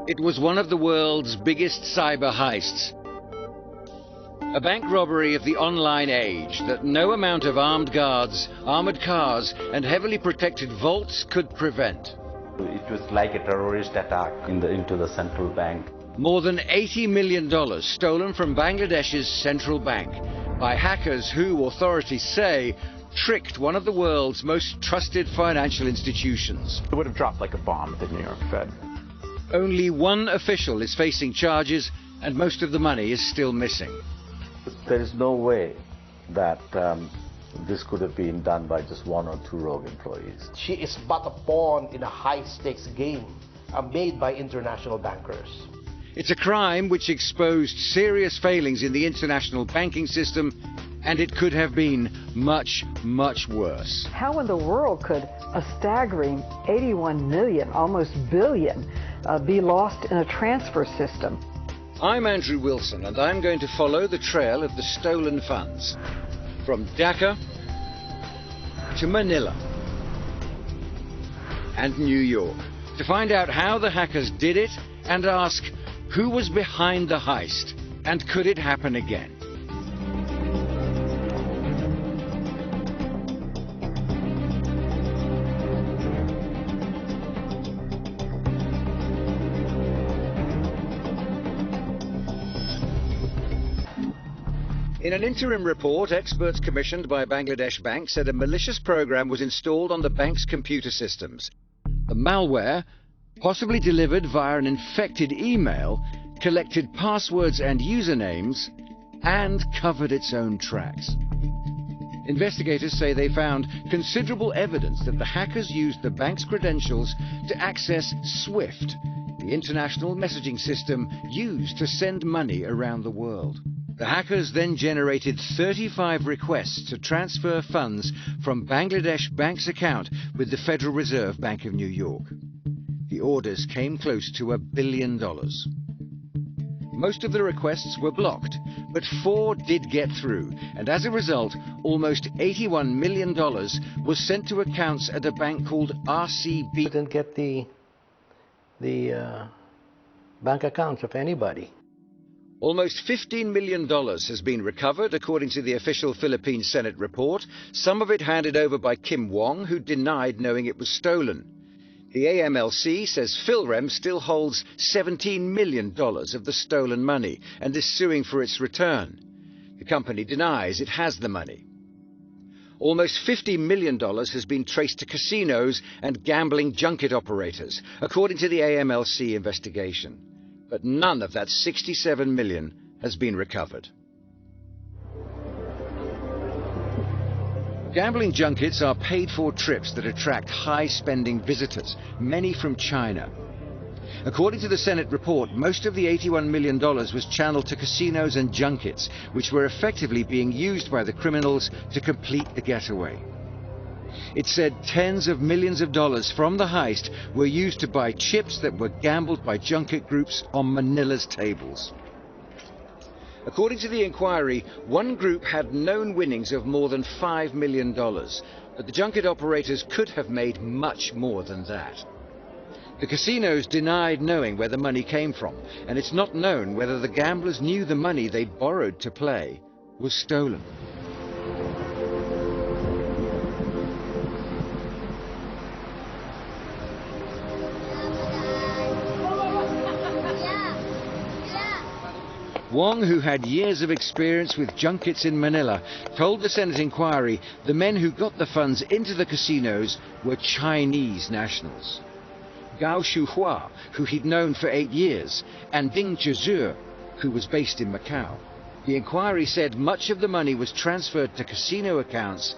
It was one of the world's biggest cyber heists. A bank robbery of the online age that no amount of armed guards, armored cars, and heavily protected vaults could prevent. It was like a terrorist attack into the central bank. More than $80 million stolen from Bangladesh's central bank by hackers who, authorities say, tricked one of the world's most trusted financial institutions. It would have dropped like a bomb at the New York Fed. Only one official is facing charges, and most of the money is still missing. There is no way that this could have been done by just one or two rogue employees. She is but a pawn in a high-stakes game made by international bankers. It's a crime which exposed serious failings in the international banking system, and it could have been much, much worse. How in the world could a staggering 81 million, almost billion, be lost in a transfer system? I'm Andrew Wilson, and I'm going to follow the trail of the stolen funds from Dhaka to Manila and New York to find out how the hackers did it and ask who was behind the heist and could it happen again. In an interim report, experts commissioned by Bangladesh Bank said a malicious program was installed on the bank's computer systems. The malware, possibly delivered via an infected email, collected passwords and usernames and covered its own tracks. Investigators say they found considerable evidence that the hackers used the bank's credentials to access SWIFT, the international messaging system used to send money around the world. The hackers then generated 35 requests to transfer funds from Bangladesh Bank's account with the Federal Reserve Bank of New York. The orders came close to $1 billion. Most of the requests were blocked, but 4 did get through, and as a result, almost $81 million was sent to accounts at a bank called RCB. Didn't get the bank accounts of anybody. Almost $15 million has been recovered, according to the official Philippine Senate report, some of it handed over by Kim Wong, who denied knowing it was stolen. The AMLC says Philrem still holds $17 million of the stolen money and is suing for its return. The company denies it has the money. Almost $50 million has been traced to casinos and gambling junket operators, according to the AMLC investigation. But none of that $67 million has been recovered. Gambling junkets are paid-for trips that attract high-spending visitors, many from China. According to the Senate report, most of the $81 million was channeled to casinos and junkets, which were effectively being used by the criminals to complete the getaway. It said tens of millions of dollars from the heist were used to buy chips that were gambled by junket groups on Manila's tables. According to the inquiry, one group had known winnings of more than $5 million, but the junket operators could have made much more than that. The casinos denied knowing where the money came from, and it's not known whether the gamblers knew the money they borrowed to play was stolen. Wong, who had years of experience with junkets in Manila, told the Senate inquiry the men who got the funds into the casinos were Chinese nationals. Gao Shuhua, who he'd known for 8 years, and Ding Zhezhe, who was based in Macau. The inquiry said much of the money was transferred to casino accounts